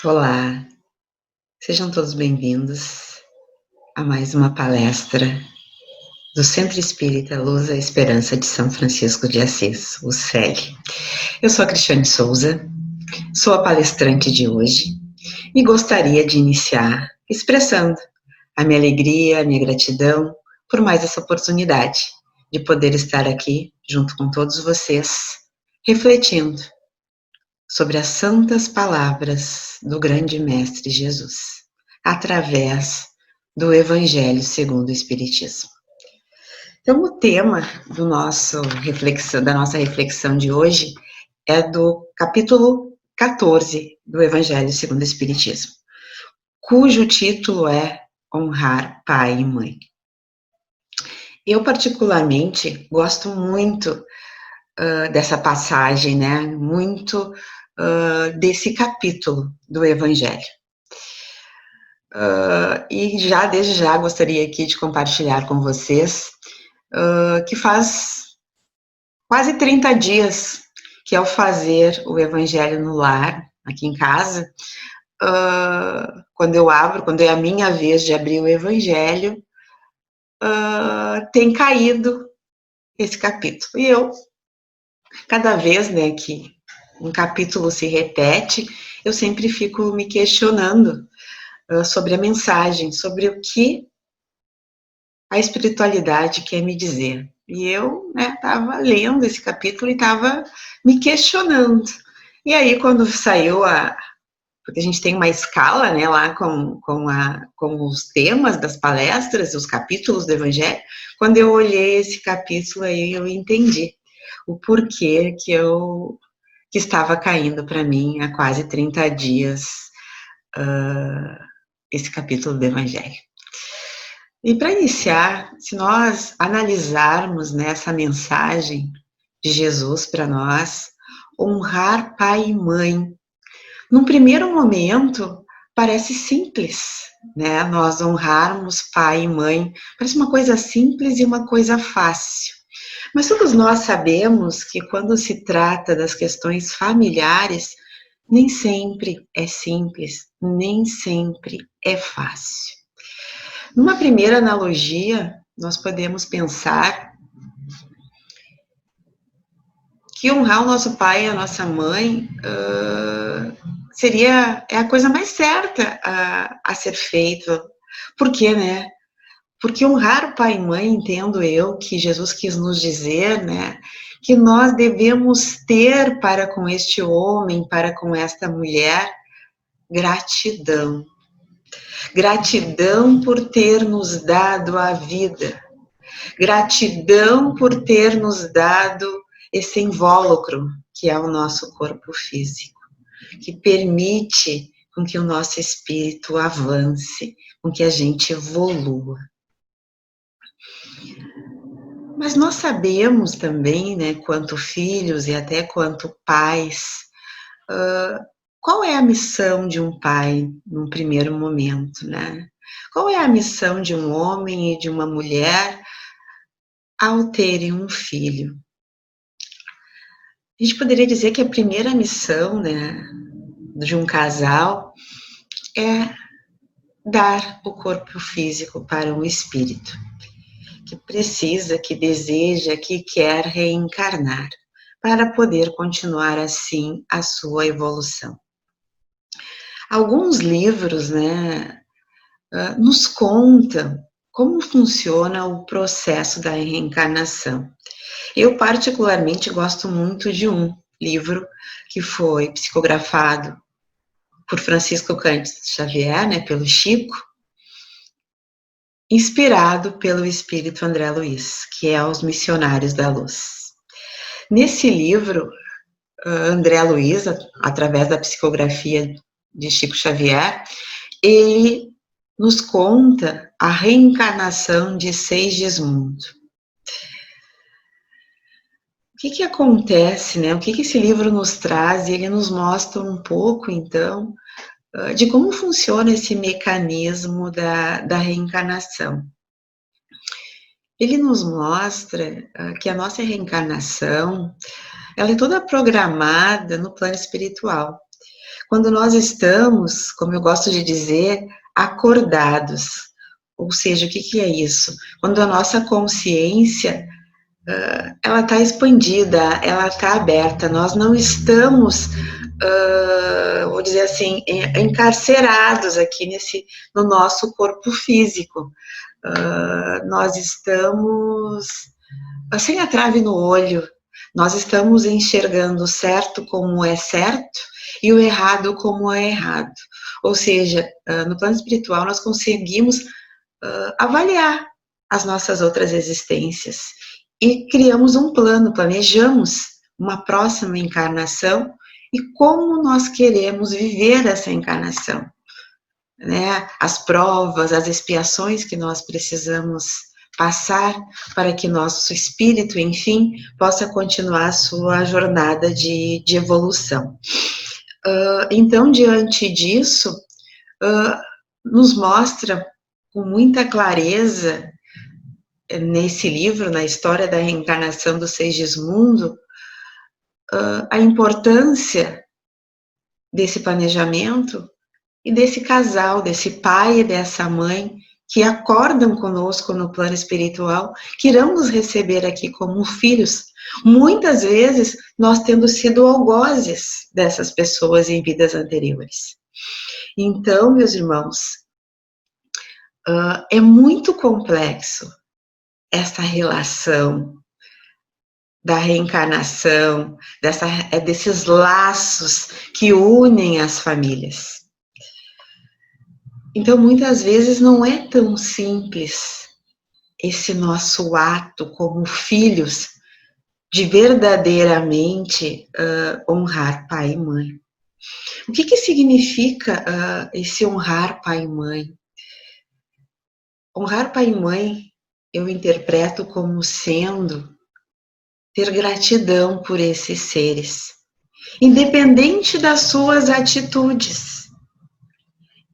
Olá, sejam todos bem-vindos a mais uma palestra do Centro Espírita Luz à Esperança de São Francisco de Assis, o CEL. Eu sou a Cristiane Souza, sou a palestrante de hoje e gostaria de iniciar expressando a minha alegria, a minha gratidão por mais essa oportunidade de poder estar aqui junto com todos vocês, refletindo sobre as santas palavras do grande Mestre Jesus, através do Evangelho segundo o Espiritismo. Então, o tema da nossa reflexão de hoje é do capítulo 14 do Evangelho segundo o Espiritismo, cujo título é Honrar Pai e Mãe. Eu, particularmente, gosto muito dessa passagem, né? Muito desse capítulo do Evangelho. E desde já gostaria aqui de compartilhar com vocês que faz quase 30 dias que ao fazer o Evangelho no lar, aqui em casa, quando é a minha vez de abrir o Evangelho, tem caído esse capítulo. E eu, cada vez, né, que um capítulo se repete, eu sempre fico me questionando sobre a mensagem, sobre o que a espiritualidade quer me dizer. E eu estava lendo esse capítulo e estava me questionando. E aí, quando saiu porque a gente tem uma escala, né, lá com os temas das palestras, os capítulos do Evangelho, quando eu olhei esse capítulo, aí eu entendi o porquê que estava caindo para mim há quase 30 dias esse capítulo do Evangelho. E para iniciar, se nós analisarmos essa mensagem de Jesus para nós, honrar pai e mãe, num primeiro momento parece simples, né? Nós honrarmos pai e mãe, parece uma coisa simples e uma coisa fácil. Mas todos nós sabemos que quando se trata das questões familiares, nem sempre é simples, nem sempre é fácil. Numa primeira analogia, nós podemos pensar que honrar o nosso pai e a nossa mãe é a coisa mais certa a ser feita. Por quê, né? Porque honrar o pai e mãe, entendo eu, que Jesus quis nos dizer, né, que nós devemos ter para com este homem, para com esta mulher, gratidão. Gratidão por ter nos dado a vida. Gratidão por ter nos dado esse invólucro, que é o nosso corpo físico, que permite com que o nosso espírito avance, com que a gente evolua. Mas nós sabemos também, né, quanto filhos e até quanto pais, qual é a missão de um pai num primeiro momento, né? Qual é a missão de um homem e de uma mulher ao terem um filho? A gente poderia dizer que a primeira missão, né, de um casal é dar o corpo físico para um espírito que precisa, que deseja, que quer reencarnar para poder continuar assim a sua evolução. Alguns livros, né, nos contam como funciona o processo da reencarnação. Eu, particularmente, gosto muito de um livro que foi psicografado por Francisco Cândido Xavier, né, pelo Chico, inspirado pelo espírito André Luiz, que é Os Missionários da Luz. Nesse livro, André Luiz, através da psicografia de Chico Xavier, ele nos conta a reencarnação de Segismundo. O que acontece, né? O que esse livro nos traz? Ele nos mostra um pouco, então, de como funciona esse mecanismo da reencarnação. Ele nos mostra que a nossa reencarnação, ela é toda programada no plano espiritual. quando nós estamos, como eu gosto de dizer, acordados. Ou seja, o que é isso? Quando a nossa consciência ela está expandida, ela está aberta. Nós não estamos, vou dizer assim, encarcerados aqui no nosso corpo físico. Nós estamos sem a trave no olho. Nós estamos enxergando o certo como é certo e o errado como é errado. Ou seja, no plano espiritual nós conseguimos avaliar as nossas outras existências e criamos um plano, planejamos uma próxima encarnação e como nós queremos viver essa encarnação, né? As provas, as expiações que nós precisamos passar para que nosso espírito, enfim, possa continuar a sua jornada de evolução. Então, diante disso, nos mostra com muita clareza nesse livro, na história da reencarnação do Segismundo, a importância desse planejamento e desse casal, desse pai e dessa mãe que acordam conosco no plano espiritual, que irão nos receber aqui como filhos, muitas vezes nós tendo sido algozes dessas pessoas em vidas anteriores. Então, meus irmãos, é muito complexo essa relação da reencarnação, desses laços que unem as famílias. Então, muitas vezes não é tão simples esse nosso ato como filhos de verdadeiramente honrar pai e mãe. O que significa esse honrar pai e mãe? Honrar pai e mãe eu interpreto como sendo ter gratidão por esses seres, independente das suas atitudes.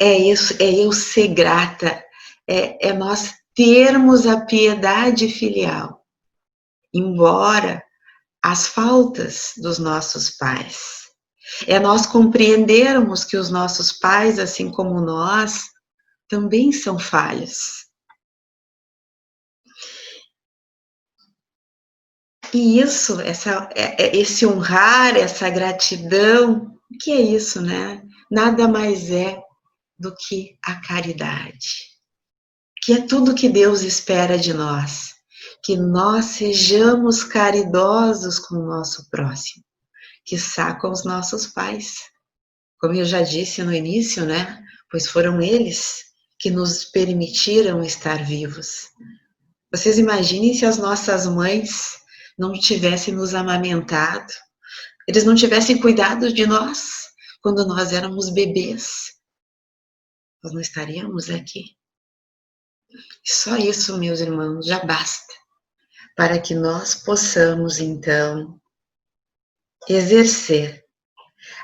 É isso, é eu ser grata, é nós termos a piedade filial, embora as faltas dos nossos pais. É nós compreendermos que os nossos pais, assim como nós, também são falhos. E isso, esse honrar, essa gratidão, o que é isso, né? Nada mais é do que a caridade, que é tudo que Deus espera de nós, que nós sejamos caridosos com o nosso próximo, quiçá com os nossos pais. Como eu já disse no início, né? Pois foram eles que nos permitiram estar vivos. Vocês imaginem se as nossas mães não tivessem nos amamentado, eles não tivessem cuidado de nós quando nós éramos bebês. Nós não estaríamos aqui. Só isso, meus irmãos, já basta para que nós possamos, então, exercer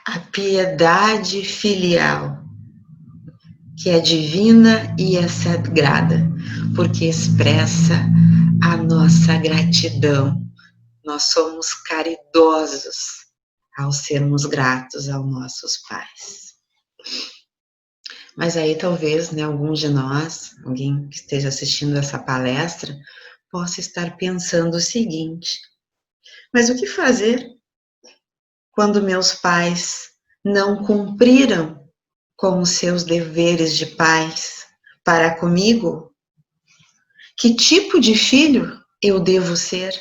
a piedade filial, que é divina e é sagrada, porque expressa a nossa gratidão. Nós somos caridosos ao sermos gratos aos nossos pais. Mas aí talvez, né, algum de nós, alguém que esteja assistindo essa palestra, possa estar pensando o seguinte: mas o que fazer quando meus pais não cumpriram com os seus deveres de pais para comigo? Que tipo de filho eu devo ser?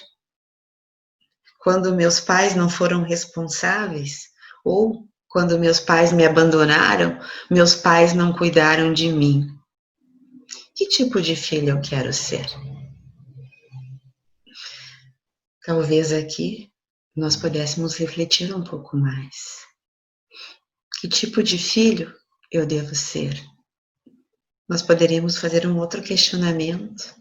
Quando meus pais não foram responsáveis, ou quando meus pais me abandonaram, meus pais não cuidaram de mim. Que tipo de filho eu quero ser? Talvez aqui nós pudéssemos refletir um pouco mais. Que tipo de filho eu devo ser? Nós poderíamos fazer um outro questionamento.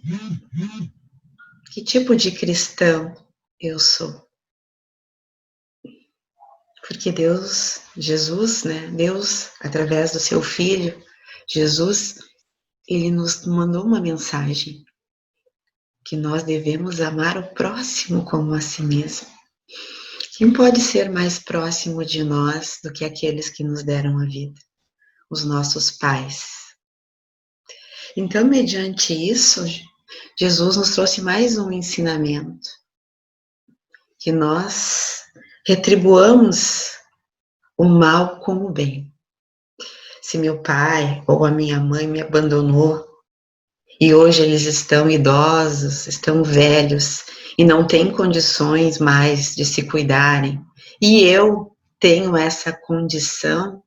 Que tipo de cristão eu sou? Porque Deus, Jesus, né? Deus, através do seu Filho, Jesus, ele nos mandou uma mensagem, que nós devemos amar o próximo como a si mesmo. Quem pode ser mais próximo de nós do que aqueles que nos deram a vida? Os nossos pais. Então, mediante isso, Jesus nos trouxe mais um ensinamento. Que nós retribuamos o mal com o bem. Se meu pai ou a minha mãe me abandonou e hoje eles estão idosos, estão velhos e não têm condições mais de se cuidarem, e eu tenho essa condição,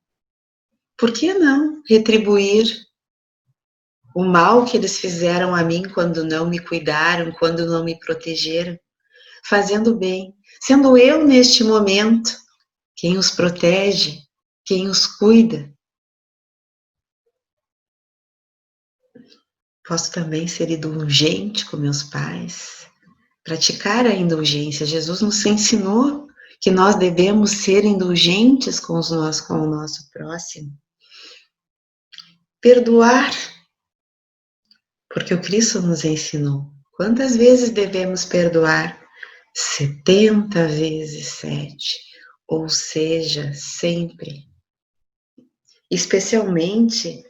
por que não retribuir o mal que eles fizeram a mim quando não me cuidaram, quando não me protegeram, fazendo bem, sendo eu neste momento quem os protege, quem os cuida. Posso também ser indulgente com meus pais, praticar a indulgência. Jesus nos ensinou que nós devemos ser indulgentes com o nosso próximo. Perdoar, porque o Cristo nos ensinou. Quantas vezes devemos perdoar? 70 vezes 7, ou seja, sempre. Especialmente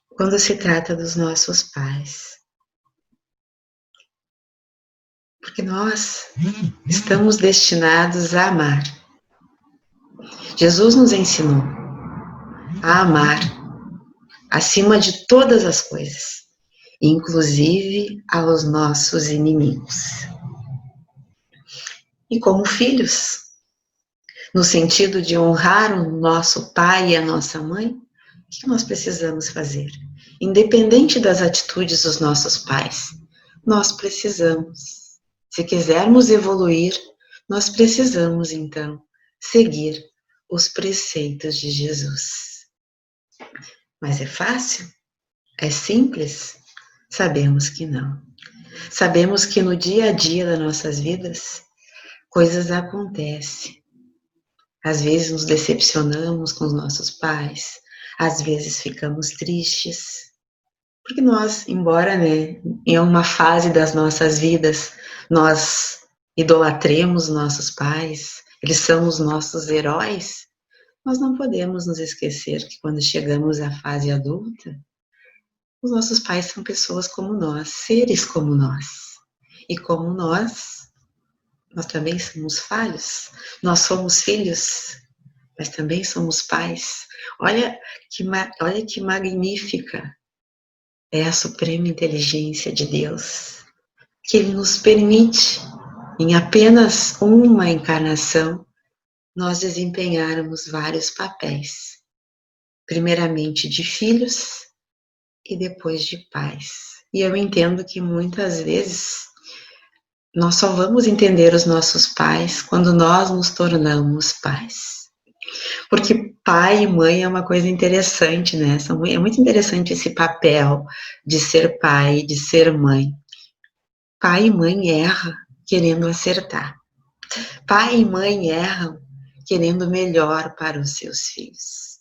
quando se trata dos nossos pais. Porque nós estamos destinados a amar. Jesus nos ensinou a amar acima de todas as coisas, inclusive aos nossos inimigos. E como filhos, no sentido de honrar o nosso pai e a nossa mãe, o que nós precisamos fazer? Independente das atitudes dos nossos pais, nós precisamos. Se quisermos evoluir, nós precisamos, então, seguir os preceitos de Jesus. Mas é fácil? É simples? Sabemos que não. Sabemos que no dia a dia das nossas vidas, coisas acontecem. Às vezes nos decepcionamos com os nossos pais, às vezes ficamos tristes, porque nós, embora, em uma fase das nossas vidas, nós idolatremos nossos pais, eles são os nossos heróis, nós não podemos nos esquecer que quando chegamos à fase adulta, os nossos pais são pessoas como nós, seres como nós. E como nós também somos falhos, nós somos filhos, mas também somos pais. Olha que magnífica é a suprema inteligência de Deus, que Ele nos permite, em apenas uma encarnação, nós desempenharmos vários papéis. Primeiramente de filhos e depois de pais. E eu entendo que muitas vezes nós só vamos entender os nossos pais quando nós nos tornamos pais. Porque pai e mãe é uma coisa interessante, né? É muito interessante esse papel de ser pai, de ser mãe. Pai e mãe erram querendo acertar. Pai e mãe erram querendo melhor para os seus filhos.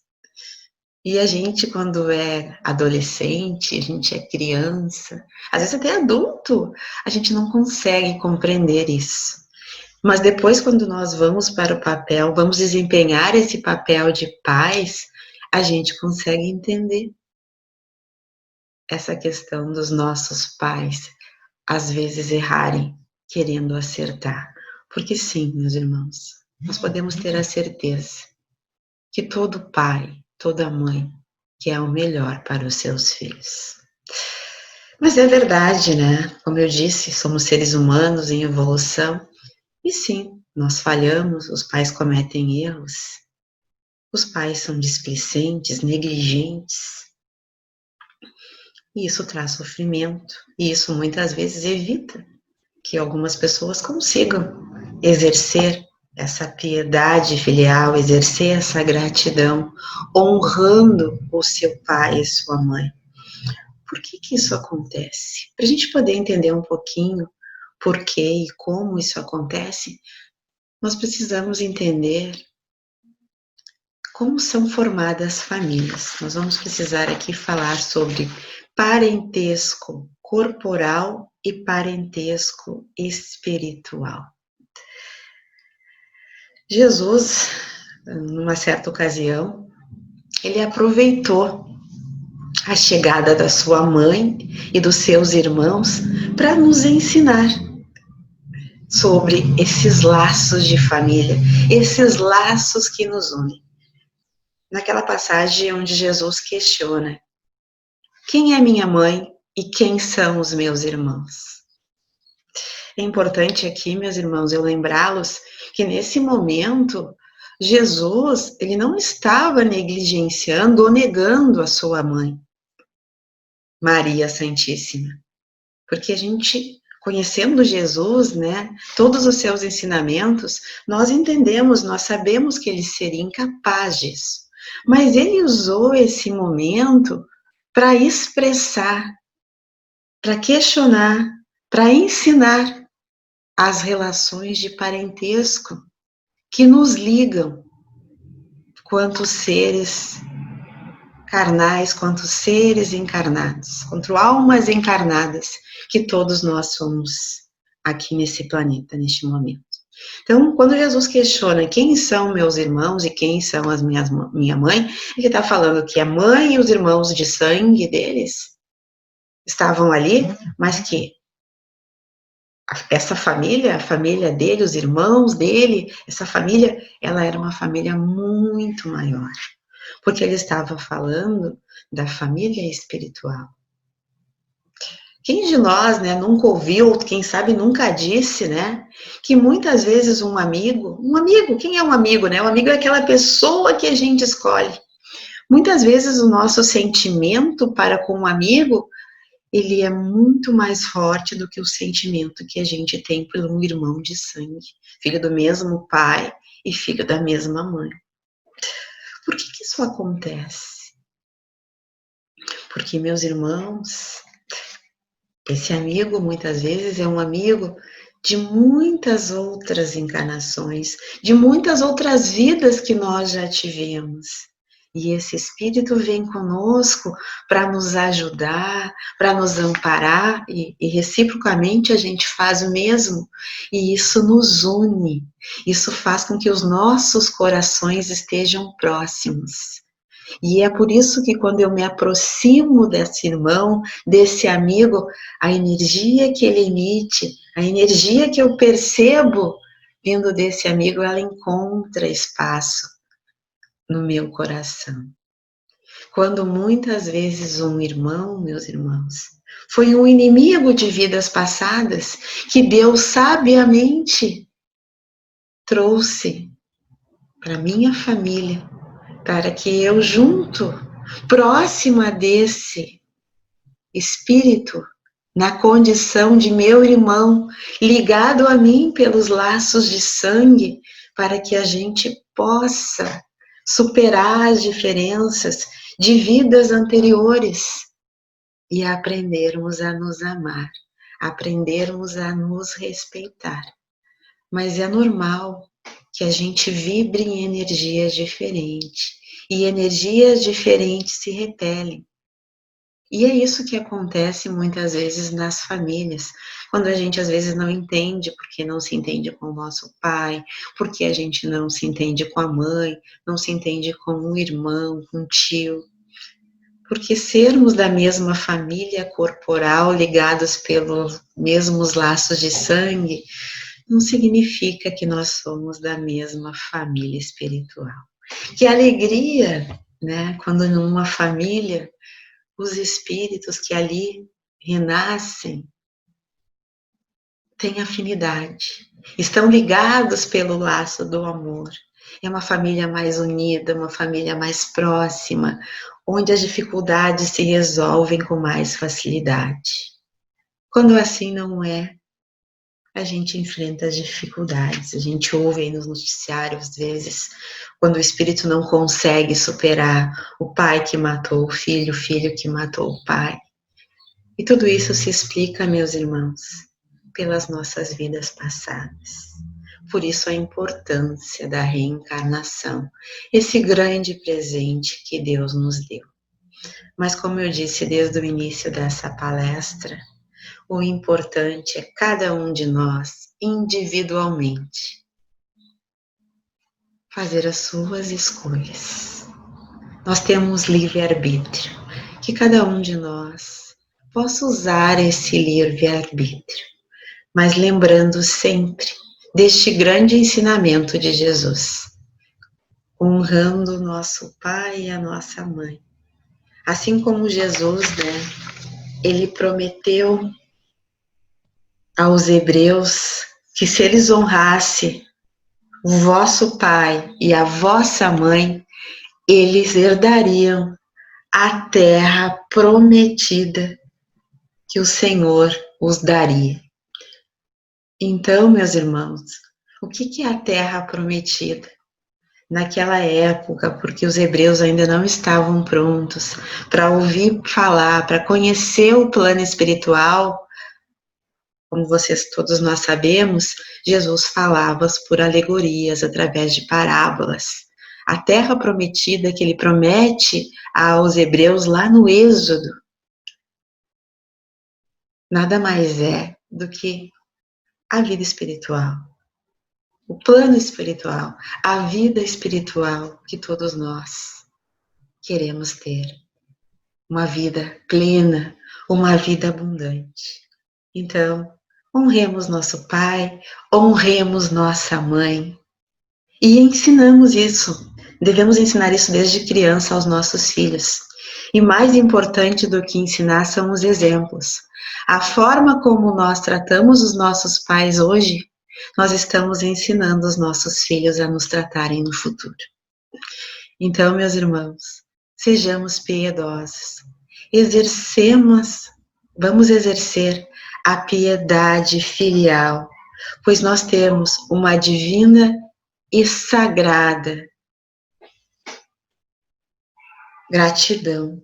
E a gente, quando é adolescente, a gente é criança, às vezes até adulto, a gente não consegue compreender isso. Mas depois, quando nós vamos para o papel, vamos desempenhar esse papel de pais, a gente consegue entender essa questão dos nossos pais, às vezes errarem, querendo acertar. Porque sim, meus irmãos, nós podemos ter a certeza que todo pai, toda mãe quer o melhor para os seus filhos. Mas é verdade, né? Como eu disse, somos seres humanos em evolução. E sim, nós falhamos, os pais cometem erros, os pais são displicentes, negligentes, e isso traz sofrimento, e isso muitas vezes evita que algumas pessoas consigam exercer essa piedade filial, exercer essa gratidão, honrando o seu pai e sua mãe. Por que isso acontece? Para a gente poder entender um pouquinho por que e como isso acontece, nós precisamos entender como são formadas famílias. Nós vamos precisar aqui falar sobre parentesco corporal e parentesco espiritual. Jesus, numa certa ocasião, ele aproveitou a chegada da sua mãe e dos seus irmãos para nos ensinar sobre esses laços de família, esses laços que nos unem. Naquela passagem onde Jesus questiona: quem é minha mãe e quem são os meus irmãos? É importante aqui, meus irmãos, eu lembrá-los que nesse momento Jesus, ele não estava negligenciando ou negando a sua mãe, Maria Santíssima. Porque a gente, conhecendo Jesus, né, todos os seus ensinamentos, nós entendemos, nós sabemos que ele seria incapaz disso. Mas ele usou esse momento para expressar, para questionar, para ensinar as relações de parentesco que nos ligam, quanto seres carnais, quanto seres encarnados, quanto almas encarnadas, que todos nós somos aqui nesse planeta, neste momento. Então, quando Jesus questiona quem são meus irmãos e quem são minha mãe, ele está falando que a mãe e os irmãos de sangue deles estavam ali, mas que essa família, a família dele, os irmãos dele, essa família, ela era uma família muito maior, porque ele estava falando da família espiritual. Quem de nós, né, nunca ouviu, quem sabe nunca disse, né, que muitas vezes um amigo, quem é um amigo, né? O amigo é aquela pessoa que a gente escolhe. Muitas vezes o nosso sentimento para com um amigo, ele é muito mais forte do que o sentimento que a gente tem por um irmão de sangue, filho do mesmo pai e filho da mesma mãe. Por que isso acontece? Porque, meus irmãos, esse amigo muitas vezes é um amigo de muitas outras encarnações, de muitas outras vidas que nós já tivemos. E esse Espírito vem conosco para nos ajudar, para nos amparar, e reciprocamente a gente faz o mesmo. E isso nos une, isso faz com que os nossos corações estejam próximos. E é por isso que quando eu me aproximo desse irmão, desse amigo, a energia que ele emite, a energia que eu percebo vindo desse amigo, ela encontra espaço no meu coração. Quando muitas vezes um irmão, meus irmãos, foi um inimigo de vidas passadas, que Deus sabiamente trouxe para minha família, para que eu junto, próxima desse espírito, na condição de meu irmão, ligado a mim pelos laços de sangue, para que a gente possa superar as diferenças de vidas anteriores e aprendermos a nos amar, aprendermos a nos respeitar. Mas é normal que a gente vibre em energias diferentes, e energias diferentes se repelem. E é isso que acontece muitas vezes nas famílias, quando a gente às vezes não entende, porque não se entende com o nosso pai, porque a gente não se entende com a mãe, não se entende com um irmão, com um tio. Porque sermos da mesma família corporal, ligados pelos mesmos laços de sangue, não significa que nós somos da mesma família espiritual. Que alegria, né, quando numa família os espíritos que ali renascem têm afinidade, estão ligados pelo laço do amor. É uma família mais unida, uma família mais próxima, onde as dificuldades se resolvem com mais facilidade. Quando assim não é, a gente enfrenta as dificuldades. A gente ouve aí nos noticiários, às vezes, quando o espírito não consegue superar o pai que matou o filho que matou o pai. E tudo isso se explica, meus irmãos, pelas nossas vidas passadas. Por isso a importância da reencarnação, esse grande presente que Deus nos deu. Mas como eu disse desde o início dessa palestra, o importante é cada um de nós, individualmente, fazer as suas escolhas. Nós temos livre-arbítrio, que cada um de nós possa usar esse livre-arbítrio, mas lembrando sempre deste grande ensinamento de Jesus, honrando o nosso pai e a nossa mãe. Assim como Jesus, ele prometeu aos hebreus que se eles honrassem o vosso pai e a vossa mãe, eles herdariam a terra prometida que o Senhor os daria. Então, meus irmãos, o que é a terra prometida? Naquela época, porque os hebreus ainda não estavam prontos para ouvir falar, para conhecer o plano espiritual, como vocês todos nós sabemos, Jesus falava por alegorias, através de parábolas. A terra prometida que ele promete aos hebreus lá no Êxodo, nada mais é do que a vida espiritual, o plano espiritual, a vida espiritual que todos nós queremos ter. Uma vida plena, uma vida abundante. Então, honremos nosso pai, honremos nossa mãe e ensinamos isso. Devemos ensinar isso desde criança aos nossos filhos. E mais importante do que ensinar são os exemplos. A forma como nós tratamos os nossos pais hoje, nós estamos ensinando os nossos filhos a nos tratarem no futuro. Então, meus irmãos, sejamos piedosos. Vamos exercer a piedade filial, pois nós temos uma divina e sagrada gratidão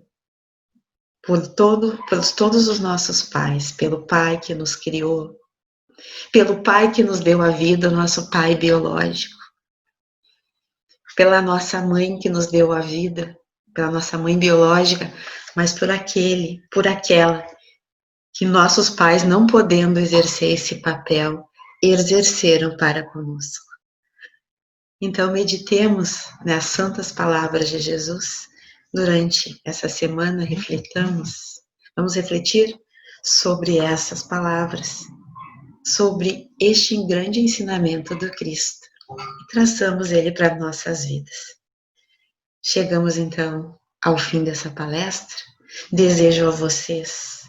por todos os nossos pais, pelo pai que nos criou, pelo pai que nos deu a vida, o nosso pai biológico, pela nossa mãe que nos deu a vida, pela nossa mãe biológica, mas por aquela que nossos pais, não podendo exercer esse papel, exerceram para conosco. Então, meditemos nas santas palavras de Jesus durante essa semana, vamos refletir sobre essas palavras, sobre este grande ensinamento do Cristo, e traçamos ele para nossas vidas. Chegamos, então, ao fim dessa palestra. Desejo a vocês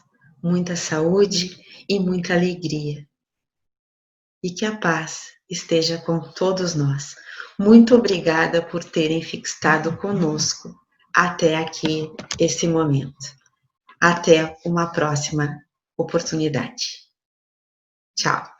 muita saúde e muita alegria. E que a paz esteja com todos nós. Muito obrigada por terem fixado conosco até aqui esse momento. Até uma próxima oportunidade. Tchau.